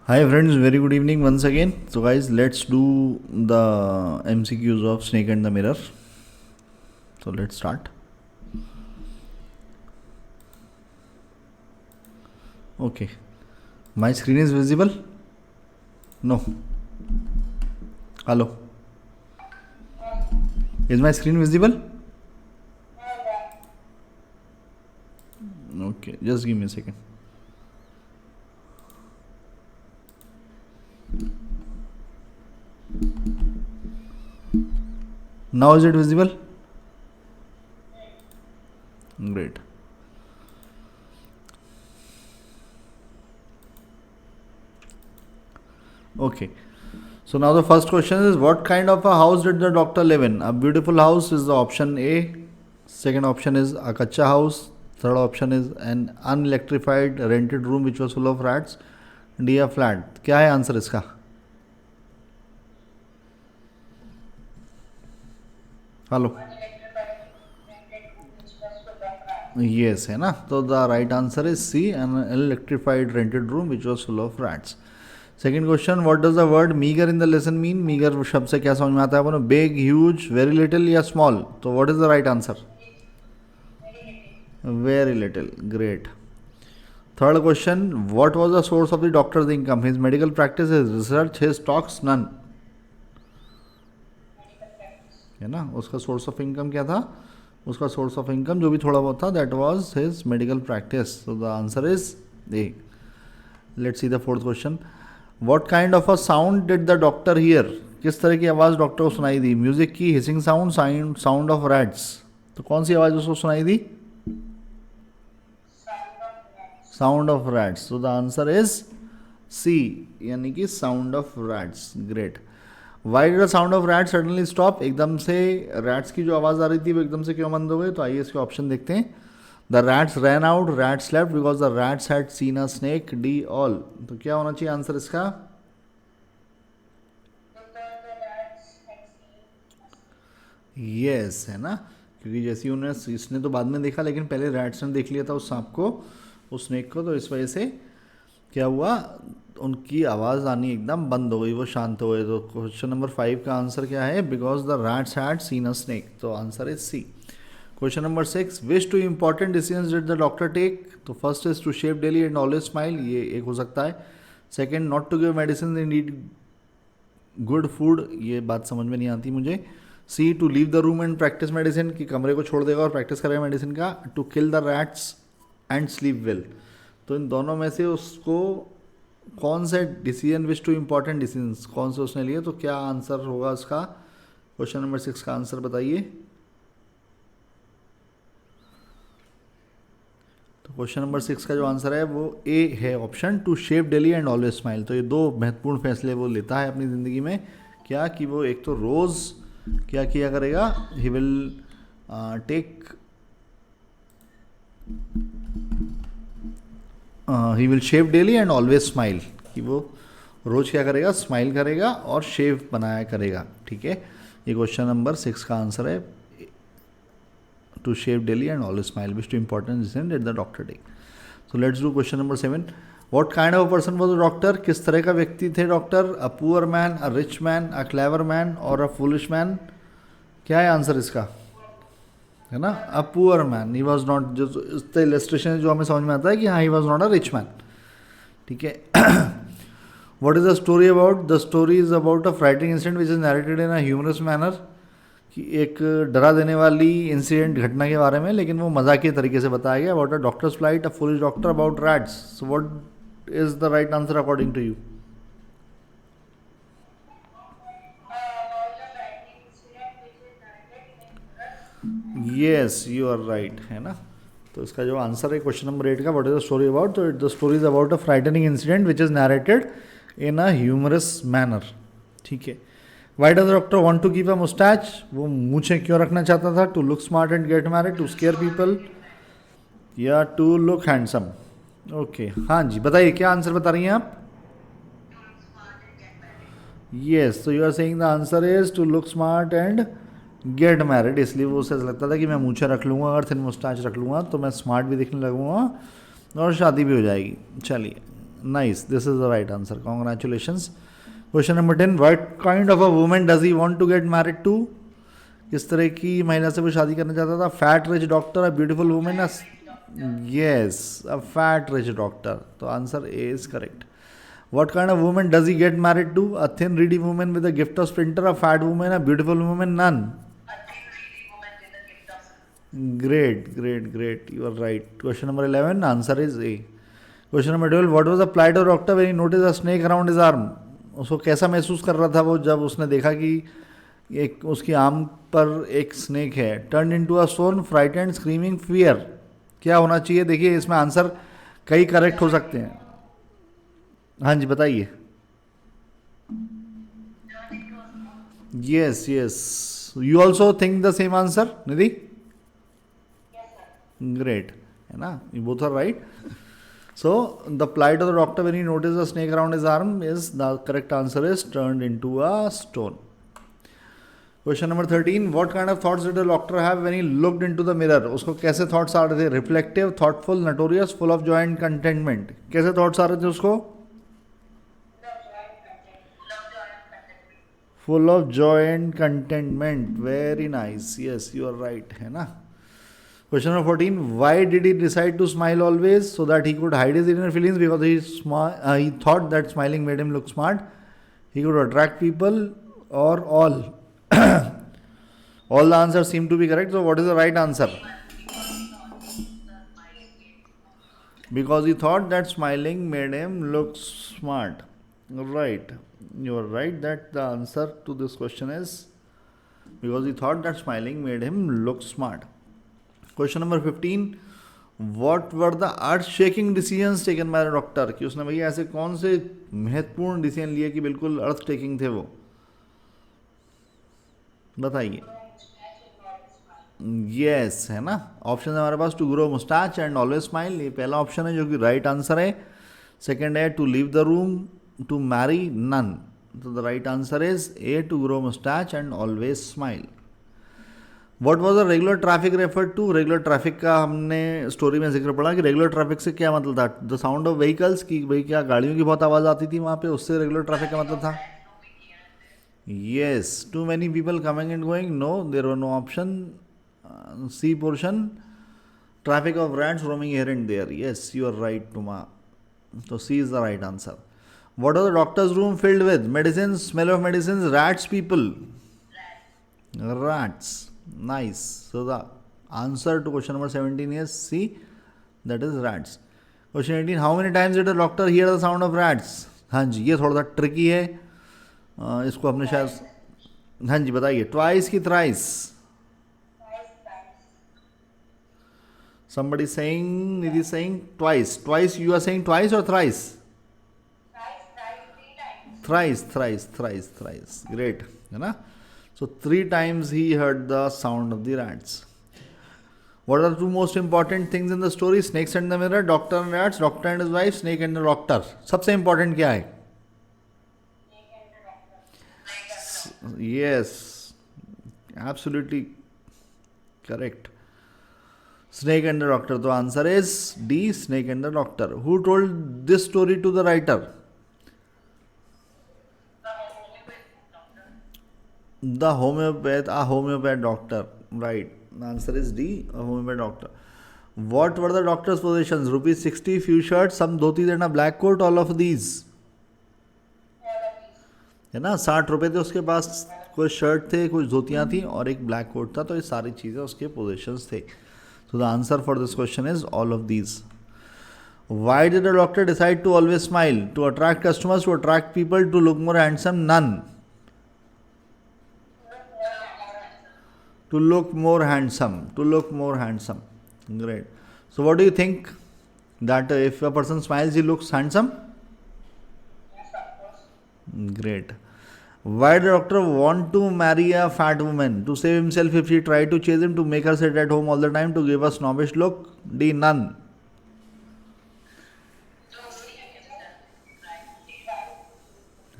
Hi friends, very good evening once again. So guys, let's do the MCQs of Snake and the Mirror. So let's start. Okay. My screen is visible? No. Hello. Is my screen visible? Okay, just give me a second. Now is it visible? Great. Okay. So now the first question is, what kind of a house did the doctor live in? A beautiful house is the option A. Second option is a kacha house. Third option is an unelectrified rented room which was full of rats. D, a flat. क्या है answer इसका? Hello. Yes, है ना. तो the right answer is C, an electrified rented room which was full of rats. Second question, what does the word meager in the lesson mean? meager शब्द से क्या समझ में आता है अपन? Big, huge, very little या small? तो what is the right answer? Very little. Great. Third question, what was the source of the doctor's income? His medical practice, his research, his talks, none. है ना, उसका source of income क्या था? उसका source of income जो भी थोड़ा बहुत था, that was his medical practice. So the answer is A. Let's see the fourth question. What kind of a sound did the doctor hear? किस तरह की आवाज़ डॉक्टर को सुनाई दी? म्यूजिक की, hissing sound, sound of rats. तो कौन सी आवाज़ उसको सुनाई दी? Sound of rats. तो द आंसर इज सी, यानी कि sound of rats. Great. Why did the sound of rat suddenly stop? एकदम से रैट्स की जो आवाज़ आ रही थी वो एकदम से क्यों बंद हो गई? तो आइए इसके ऑप्शन देखते हैं. The rats ran out, rats left, because the rats had seen a snake. D, all. तो क्या होना चाहिए आंसर इसका? यस, है ना, क्योंकि जैसे उन्हें इसने तो बाद में देखा, लेकिन पहले रैट्स ने देख लिया था उस सांप को, उस स्नेक को. तो इस वजह से क्या हुआ, उनकी आवाज़ आनी एकदम बंद हो गई, वो शांत हो गए. तो क्वेश्चन नंबर 5 का आंसर क्या है? Because the rats had seen a snake. तो answer is C. Question number 6, which two important decisions did the doctor take? तो first is to shave daily and always smile, ये एक हो सकता है. Second, not to give medicine in need good food, ये बात समझ में नहीं आती मुझे. C, to leave the room and practice medicine, कि कमरे को छोड़ देगा और प्रैक्टिस करेगा मेडिसिन का. To kill the rats and sleep well. तो इन दोनों में से उसको कौन से decision, which two important decision कौन से उसने लिए? तो क्या आंसर होगा उसका? क्वेश्चन नंबर 6 का आंसर बताइए. तो क्वेश्चन नंबर 6 का जो आंसर है वो ए है, option, to shave daily and always smile. तो ये दो महत्वपूर्ण फैसले वो लेता है अपनी ज़िंदगी में. क्या कि वो एक तो रोज़ क्या किया करेगा? He will take he will shave daily and always smile, कि वो रोज़ क्या करेगा? स्माइल करेगा और शेव बनाया करेगा. ठीक है, ये क्वेश्चन नंबर 6 का आंसर है, to shave daily and always smile, which two important decision did the doctor take. So let's do question number 7. What kind of person was the doctor? किस तरह का व्यक्ति थे डॉक्टर? A poor man, a rich man, a clever man और a foolish man. क्या है answer इसका? है ना, अ poor man. He was not, जो इस इलस्ट्रेशन जो हमें समझ में आता है कि हाँ, he was not a rich man. ठीक है. What is the story about? The story is about a frightening incident which is narrated in a humorous manner, कि एक डरा देने वाली इंसिडेंट, घटना के बारे में, लेकिन वो मजाकिया तरीके से बताया गया. About a doctor's flight, a foolish doctor, about rats. So what is the right answer according to you? Yes, you are right, है ना. तो इसका जो आंसर है क्वेश्चन नंबर 8 का, what is the story about? तो the story is about a frightening incident which is narrated in a humorous manner. ठीक है. Why does doctor want to keep a mustache? वो मूछें क्यों रखना चाहता था? To look smart and get married, to scare people, या to look handsome? Okay, हाँ जी, बताइए क्या आंसर बता रही हैं आप? येस, तो you are saying the answer is to look smart and get married. इसलिए वो उसे लगता था कि मैं मूछें रख लूँगा और थिन मुस्टाच रख लूँगा तो मैं स्मार्ट भी दिखने लगूँगा और शादी भी हो जाएगी. चलिए, Nice. This is the right answer. Congratulations. Question number 10. What kind of a woman does he want to get married to? किस तरह की महिला से वो शादी करना चाहता था? Fat rich doctor, a beautiful woman. Yes, a fat rich doctor. तो answer A is correct. What kind of woman does he get married to? A thin reedy woman with a gift of sprinter, a fat woman, a beautiful woman, none. Great. You are right. Question number 11. Answer is A. Question number 12. What was the plight of doctor when he noticed a snake around his arm? उसको कैसा महसूस कर रहा था वो जब उसने देखा कि एक उसकी आर्म पर एक स्नेक है? Turn into a stone, frightened, screaming, fear. क्या होना चाहिए? देखिए इसमें आंसर कई करेक्ट हो सकते हैं. हाँ जी बताइए. Yes you also think the same answer Nidhi? Great है ना, you both are right. So the plight of the doctor when he noticed a snake around his arm is the correct answer is turned into a stone. Question number 13. What kind of thoughts did the doctor have when he looked into the mirror? उसको कैसे thoughts आ रहे थे? Reflective, thoughtful, notorious, full of joy and contentment. कैसे thoughts आ रहे थे उसको? Full of joy and contentment. Very nice. Yes, you are right. है ना? Question number 14. Why did he decide to smile always? So that he could hide his inner feelings, because he thought that smiling made him look smart. He could attract people, or all. All the answers seem to be correct. So what is the right answer? Because he thought that smiling made him look smart. Right. You are right that the answer to this question is because he thought that smiling made him look smart. Question number 15. What were the earth-shaking decisions taken by the doctor? कि उसने भैया ऐसे कौन से महत्वपूर्ण decision लिए कि बिल्कुल अर्थ टेकिंग थे वो? बताइए. यस है ना. ऑप्शन है हमारे पास to grow mustache and always smile. ये पहला ऑप्शन है जो कि राइट आंसर है. सेकेंड है to leave the room, to marry, nun. तो the right answer is A, to grow mustache and always smile. What was the regular traffic refer to? Regular traffic का हमने story में जिक्र पड़ा कि regular traffic से क्या मतलब था? द साउंड ऑफ व्हीकल्स, की भाई क्या गाड़ियों की बहुत आवाज़ आती थी वहाँ पे, उससे रेगुलर ट्रैफिक का मतलब था. Yes. Too many people coming and going, no, there were no option. C portion, traffic of rats roaming here and there. Yes you are right टुमा. तो C is the right answer. What was the doctor's room filled with? Medicines, smell of medicines, rats, people. Rats. Nice. So the answer to question number 17 is C. That is rats. Question 18. How many times did the doctor hear the sound of rats? हाँ जी ये थोड़ा सा tricky है. इसको अपने शायद हाँ जी बताइए. ट्वाइस की thrice? Somebody saying, Nidhi saying twice. Twice you are saying twice or thrice? Thrice. Great. है ना? So 3 times he heard the sound of the rats. What are the 2 most important things in the story? Snakes and the mirror, doctor and rats, doctor and his wife, snake and the doctor. सबसे important क्या है? Yes, absolutely correct. Snake and the doctor. The answer is D, snake and the doctor. Who told this story to the writer? The homeopath, a homeopath doctor. Right. The answer is D, a homeopath doctor. What were the doctor's possessions? Rupees 60, few shirts, some dhotis and a black coat, all of these. है ना, 60 रुपए थे उसके पास, कुछ shirt थे, कुछ धोतियाँ थी और एक ब्लैक कोट था. तो ये सारी चीज़ें उसके पोजेशंस थे. So the answer for this question is all of these. Why did the doctor decide to always smile? To attract customers, to attract people, to look more handsome? None. To look more handsome. Great. So what do you think? That if a person smiles, he looks handsome? Yes, of course. Great. Why did the doctor want to marry a fat woman? To save himself if she tried to chase him, to make her sit at home all the time, to give a snobbish look? D, none.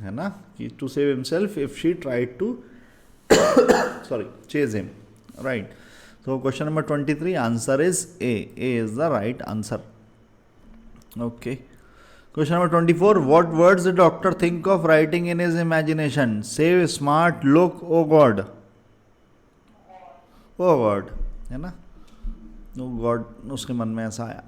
है ना, कि to save himself if she tried to chase him. Right. So question number 23, answer is A. A is the right answer. Okay. Question number 24, what words the doctor think of writing in his imagination? Save, smart, look, oh god. Oh god है ना, oh god उसके मन में ऐसा आया।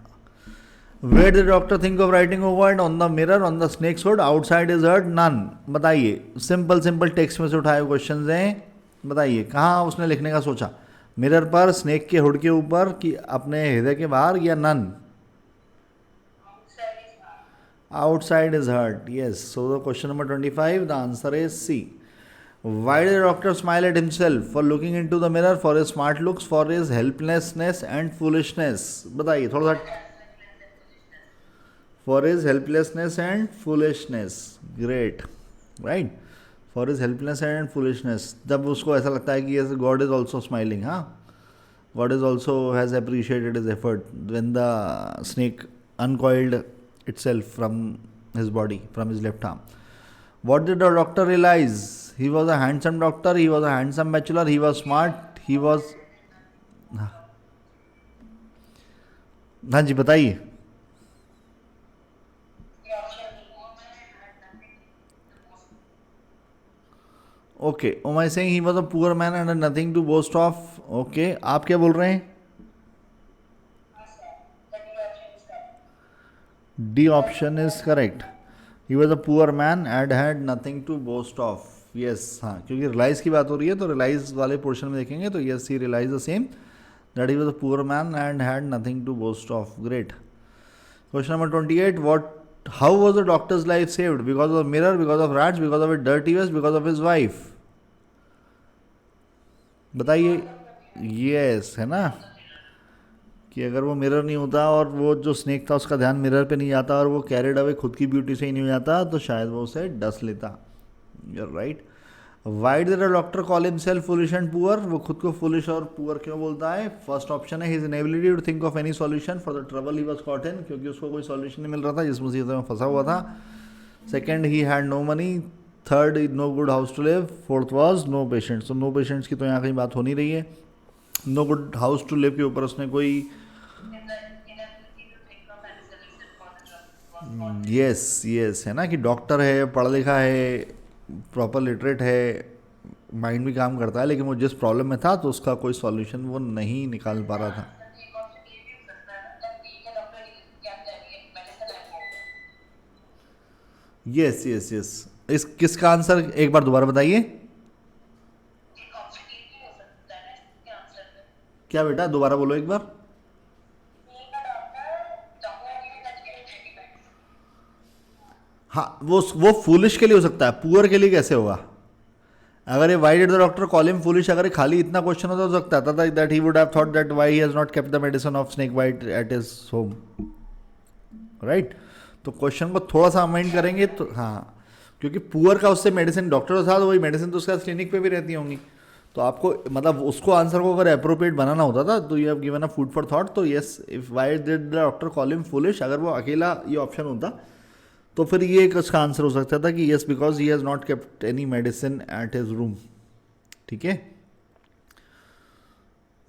Where the doctor think of writing oh god? On the mirror, on the snake's hood, outside is heard, none. बताइए, simple simple text में से उठाए हुए क्वेश्चन हैं, बताइए कहाँ उसने लिखने का सोचा? मिरर पर, स्नेक के हुड के ऊपर, कि अपने हृदय के बाहर, या none? outside is hard. Outside is hurt. Yes. So the question number 25, the answer is C. Why did the doctor smile at himself? For looking into the mirror, for his smart looks, for his helplessness and foolishness. बताइए थोड़ा सा। For his helplessness and foolishness. Great. Right. For his helplessness and foolishness. जब उसको ऐसा लगता है कि yes, God is also smiling, हाँ? God is also has appreciated his effort when the snake uncoiled itself from his body, from his left arm. What did the doctor realize? He was a handsome doctor, he was a handsome bachelor, he was smart, he was... हाँ जी बताइए। The option B. Woman had nothing to boast. Okay, um I saying he was a poor man and nothing to boast of. Okay, आप क्या बोल रहे हैं? Yes, sir. The D option is correct. D option is correct. He was a poor man and had nothing to boast of. Yes, हाँ, क्योंकि relies की बात हो रही है तो रिलाइज वाले पोर्शन में देखेंगे तो yes, he realise the same that he was a poor man and had nothing to boast of. Great. Question number 28, what how was the doctor's life saved? Because of mirror, because of rats, because of dirty vest, because of his wife? बताइए। Yes, है ना, कि अगर वो mirror नहीं होता और वो जो स्नेक था उसका ध्यान मिरर पे नहीं जाता और वो कैरिड अवे खुद की ब्यूटी से ही नहीं हो जाता तो शायद वो उसे डस लेता। You are right. Why did the doctor call himself foolish and poor? वो खुद को फुलिश और पुअर क्यों बोलता है? फर्स्ट ऑप्शन है his inability to think of any solution for the trouble he was caught in, क्योंकि उसको कोई सॉल्यूशन नहीं मिल रहा था जिस मुसीबत में फंसा हुआ था। Second, he had no money. Third, no good house to live. Fourth was no patients. तो नो पेशेंट्स की तो यहाँ कहीं बात हो नहीं रही है। No good house to live के ऊपर उसने कोई Inability to think of any solution for the trouble was called. Yes है ना, कि डॉक्टर है, पढ़ा लिखा है, प्रॉपर लिटरेट है, माइंड भी काम करता है, लेकिन वो जिस प्रॉब्लम में था तो उसका कोई सॉल्यूशन वो नहीं निकाल पा रहा था। एक ऑप्शन ये भी हो सकता है ना, जब बी के डॉक्टर क्या चाहिए मेडिसिन लाइफ यस इस किसका आंसर एक बार दोबारा बताइए। एक ऑप्शन ये भी हो सकता है ना इसके आंसर में। क्या बेटा, दोबारा बोलो एक बार। बी का doctor given that given antibiotics. हाँ, वो फूलिश के लिए हो सकता है, पुअर के लिए कैसे होगा? अगर ये why did the doctor call him foolish, अगर ये खाली इतना क्वेश्चन होता हो सकता था that he would have thought that why he has not kept the medicine of snake bite at his home, right. तो क्वेश्चन को थोड़ा सा अमेंड करेंगे तो हाँ, क्योंकि पुअर का उससे मेडिसिन डॉक्टर था तो वही मेडिसिन तो उसका क्लिनिक पे भी रहती होंगी, तो आपको मतलब उसको आंसर को अगर अप्रोप्रिएट बनाना होता था तो you have given a food for thought. तो yes, if why did the doctor call him foolish, अगर वो अकेला ये ऑप्शन होता तो फिर ये एक उसका आंसर हो सकता था कि yes, because he has not kept any medicine at his room. ठीक है।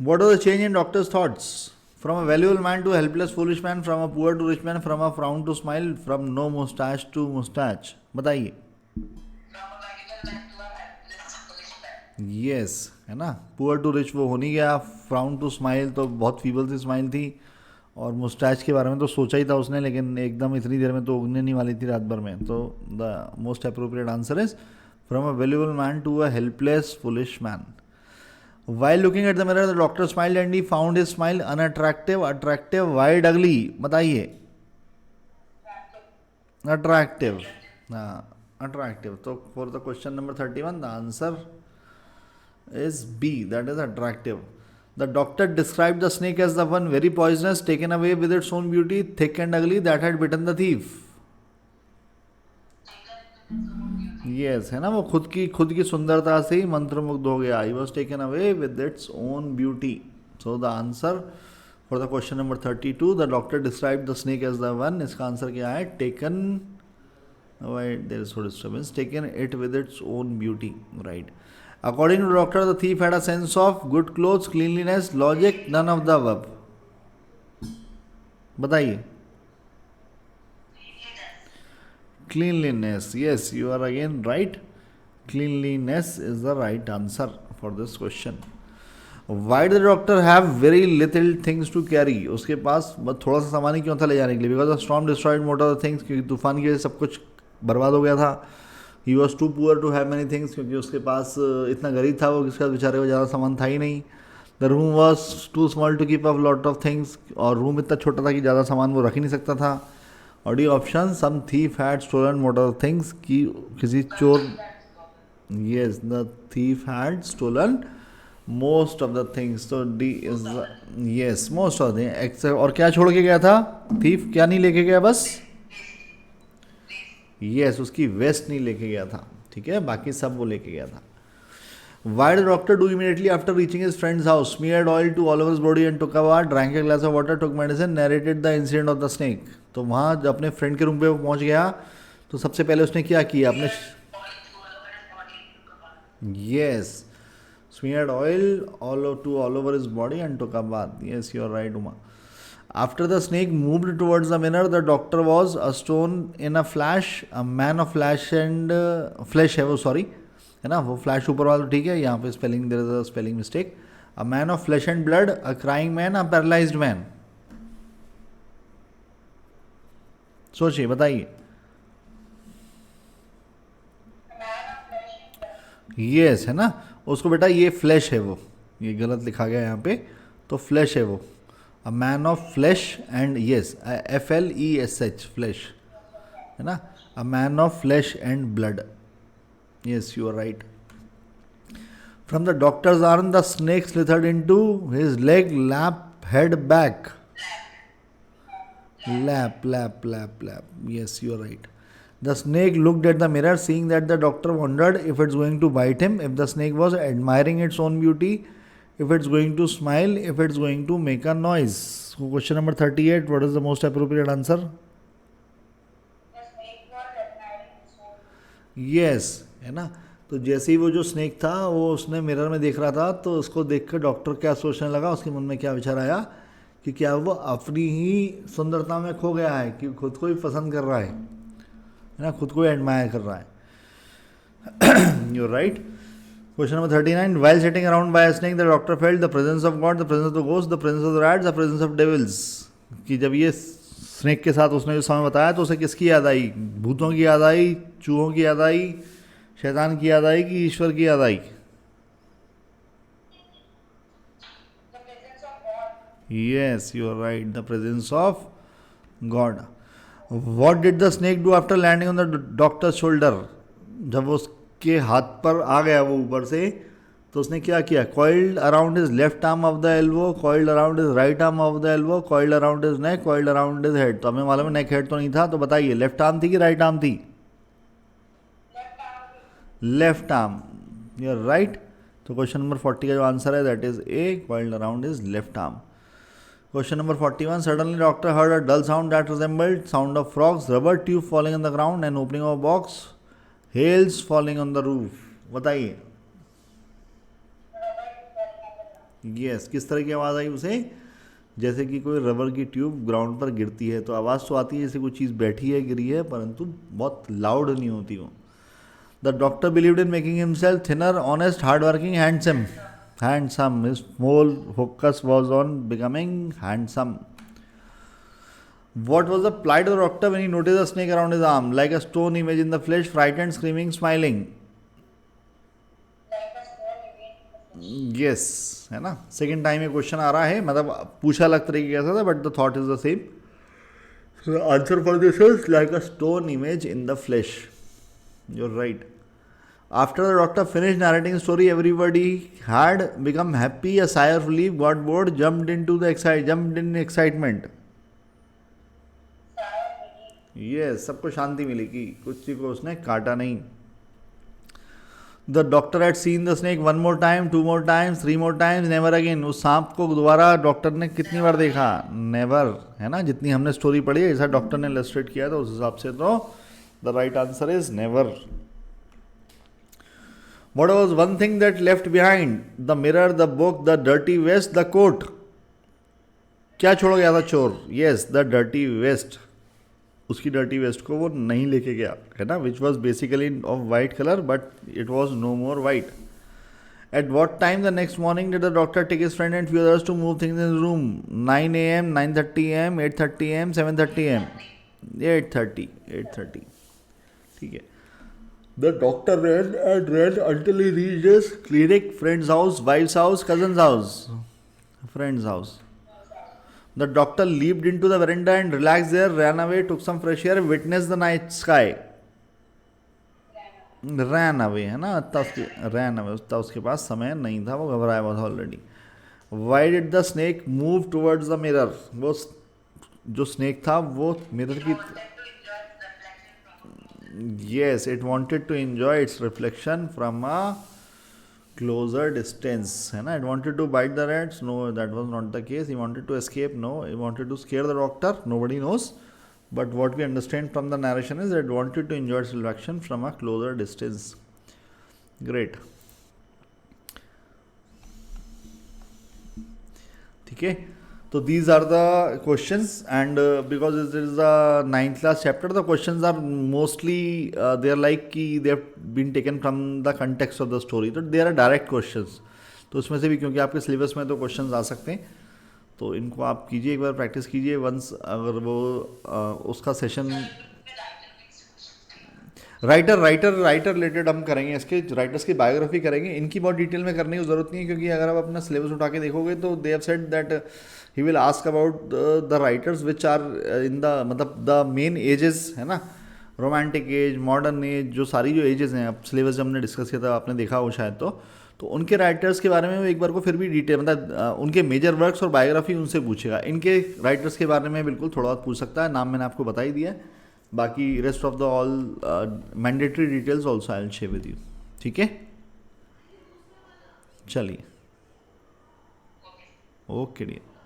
What are the change in doctor's thoughts? From a valuable man to helpless foolish man, from a poor to rich man, from a frown to smile, from no moustache to moustache. बताइए। From a medical man to a helpless police man. Yes, है ना, poor to rich वो हो नहीं गया, frown to smile तो बहुत feeble सी smile थी, और मुस्टैच के बारे में तो सोचा ही था उसने, लेकिन एकदम इतनी देर में तो उगने नहीं वाली थी रात भर में। तो the most appropriate answer is from a valuable man to a helpless foolish man. While looking at the mirror, the doctor smiled and he found his smile unattractive, attractive, wide, ugly. बताइए। Attractive. हाँ, attractive. तो for the question number 31, the answer is B. That is attractive. The doctor described the snake as the one very poisonous, taken away with its own beauty, thick and ugly, that had bitten the thief. Yes, है ना, वो खुद की सुंदरता से ही मंत्रमुग्ध हो गया। He was taken away with its own beauty. So the answer for the question number 32, the doctor describe the snake as the one, इसका आंसर क्या है? Taken, there is so disturbance, taken it with its own beauty, right. According to doctor, the thief had a sense of good clothes, cleanliness, logic, none of the above. बताइए। Cleanliness. Yes, you are again right. Cleanliness is the right answer for this question. Why did the doctor have very little things to carry? उसके पास बस थोड़ा सा सामान ही क्यों था ले जाने के लिए? Because the storm destroyed most of the things. क्योंकि तूफान की वजह से सब कुछ बर्बाद हो गया था. He was too poor to have many things. क्योंकि उसके पास इतना गरीब था वो, किसके पास बेचारे को ज़्यादा सामान था ही नहीं. The room was too small to keep up lot of things. और रूम इतना छोटा था कि ज़्यादा सामान वो रख ही नहीं सकता था. और D option, some thief had stolen most of the things. कि किसी चोर, yes, the thief had stolen most of the things. So D is the, yes, most of the except. और क्या छोड़ के गया था thief? क्या नहीं लेके गया? बस yes, उसकी वेस्ट नहीं लेके गया था. ठीक है, बाकी सब वो लेके गया था. Why did the doctor do immediately after reaching his friend's house? Smeared oil to all over his body and took a bath, drank a glass of water, took medicine, narrated the incident of the snake. तो वहाँ जब अपने friend के room पे वो पहुँच गया तो सबसे पहले उसने क्या किया? अपने yes, smeared oil all over his body and took a bath. Yes, you are right, Uma. After the snake moved towards the mirror, the doctor was a stone in a flash, a man of flash and flesh है वो, sorry, है ना, वो flash ऊपर वाला ठीक है, यहाँ पे spelling there is a spelling mistake. A man of flesh and blood, a crying man, a paralysed man. सोचिए, बताइए. यस है ना, उसको बेटा ये फ्लैश है वो, ये गलत लिखा गया यहाँ पे, तो फ्लैश है वो. अ man of flash and yes, FLESH flash है ना, अ man of flash and blood. Yes, you are right. From the doctor's arm, the snake slithered into his leg, lap, head, back. Lap. Yes, you are right. The snake looked at the mirror, seeing that the doctor wondered if it's going to bite him, if the snake was admiring its own beauty, if it's going to smile, if it's going to make a noise. So question number 38, what is the most appropriate answer? Yes, है ना. तो जैसे ही वो जो snake था वो उसने mirror में देख रहा था, तो उसको देख कर डॉक्टर क्या सोचने लगा, उसके मन में क्या विचार आया कि क्या वो अपनी ही सुंदरता में खो गया है, कि खुद को ही पसंद कर रहा है ना, खुद को ही एडमायर कर रहा है. You right. Question number 39, while sitting around by a snake, the doctor felt the presence of God, the presence of the ghost, the presence of the rats, the presence of devils. कि जब ये snake के साथ उसने जो समय बताया तो उसे किसकी याद आई? भूतों की याद आई, चूहों की याद आई, शैतान की याद आई कि ईश्वर की याद आई? Yes, you are right. The presence of God. What did the snake do after landing on the doctor's shoulder? जब वो उसके हाथ पर आ गया वो ऊपर से, तो उसने क्या किया? Coiled around his left arm of the elbow, coiled around his right arm of the elbow, coiled around his neck, coiled around his head. तो हमें मालूम है नेक हेड तो नहीं था, तो बताइए लेफ्ट आर्म थी कि राइट आर्म थी? Left arm. You are right. तो क्वेश्चन नंबर 40 का जो आंसर है that is A, coiled around his left arm. Question number 41, suddenly doctor heard a dull sound that resembled sound of frogs, rubber tube falling on the ground, and opening of a box, hails falling on the roof. बताइए. Yes, किस तरह की आवाज़ आई उसे? जैसे कि कोई rubber की ट्यूब ग्राउंड पर गिरती है तो आवाज़ तो आती है जैसे कोई चीज़ बैठी है, गिरी है, परंतु बहुत लाउड नहीं होती वो. The doctor believed in making himself thinner, honest, hardworking, handsome. His whole focus was on becoming handsome. What was the plight of the doctor when he noticed a snake around his arm, like a stone image in the flesh, frightened, screaming, smiling? Yes, है ना. Second time ये question आ रहा है, मतलब पूछा अलग तरीके का था, but the thought is the same. The answer for this is like a stone image in the flesh. You're right. After the doctor finished narrating the story, everybody had become happy. A sigh of relief got bored, jumped in excitement. Yes, सबको शांति मिली कि कुछ को उसने काटा नहीं. The doctor had seen the snake one more time, 2 more times, 3 more times, never again. उस सांप को दोबारा डॉक्टर ने कितनी बार देखा? Never, है ना. जितनी हमने स्टोरी पढ़ी है, जैसा डॉक्टर ने इलस्ट्रेट किया था उस हिसाब से तो the right answer is never. What was one thing that left behind? The mirror, the book, the dirty vest, the coat. क्या छोड़ गया था चोर? Yes, the dirty vest. उसकी डर्टी वेस्ट को वो नहीं लेके गया है ना, which was basically of white colour but it was no more white. At what time the next morning did the doctor take his friend and few others to move things in his room? 9 a.m., 9:30 a.m., 8:30 a.m., 7:30 a.m. 8:30. 8:30. ठीक है. The doctor ran and ran until he reached his clinic, friend's house, wife's house, cousin's house. Friend's house. The doctor leaped into the veranda and relaxed there, ran away, took some fresh air, witnessed the night sky. Ran away है ना, ran away उसके पास समय नहीं था, वो घबराया हुआ था already. Y did the snake move towards the mirror? वो जो स्नेक था वो मिरर की, Wanted to enjoy the reflection from yes it wanted to enjoy its reflection from a closer distance, है ना. It wanted to bite the rats, no that was not the case. He wanted to escape, no. He wanted to scare the doctor, nobody knows. But what we understand from the narration is that it wanted to enjoy its reflection from a closer distance. Great. ठीक है. So these are the questions, and because it is the 9th class chapter, the questions are mostly they are like कि they have been taken from the context of the story. तो they are direct questions. तो उसमें से भी क्योंकि आपके syllabus में तो questions आ सकते हैं, तो इनको आप कीजिए, एक बार प्रैक्टिस कीजिए. वंस अगर वो उसका सेशन राइटर रिलेटेड हम करेंगे, इसके राइटर्स की बायोग्राफी करेंगे. इनकी बहुत डिटेल में करने की ज़रूरत नहीं है, क्योंकि अगर आप अपना सिलेबस उठा के देखोगे तो they have said that he will ask about the writers which are in the, मतलब द मेन एजेस, है ना. रोमांटिक एज, मॉडर्न एज, जो सारी जो एजेस हैं, अब सिलेबस जब हमने डिस्कस किया था आपने देखा हो शायद, तो उनके राइटर्स के बारे में वो एक बार को फिर भी डिटेल, मतलब उनके मेजर वर्क्स और बायोग्राफी उनसे पूछेगा. इनके राइटर्स के बारे में बिल्कुल थोड़ा बहुत पूछ सकता है, नाम मैंने आपको बता ही दिया है. बाकी rest of the all mandatory details also I will share with you. ठीक है, चलिए, ओके डियर.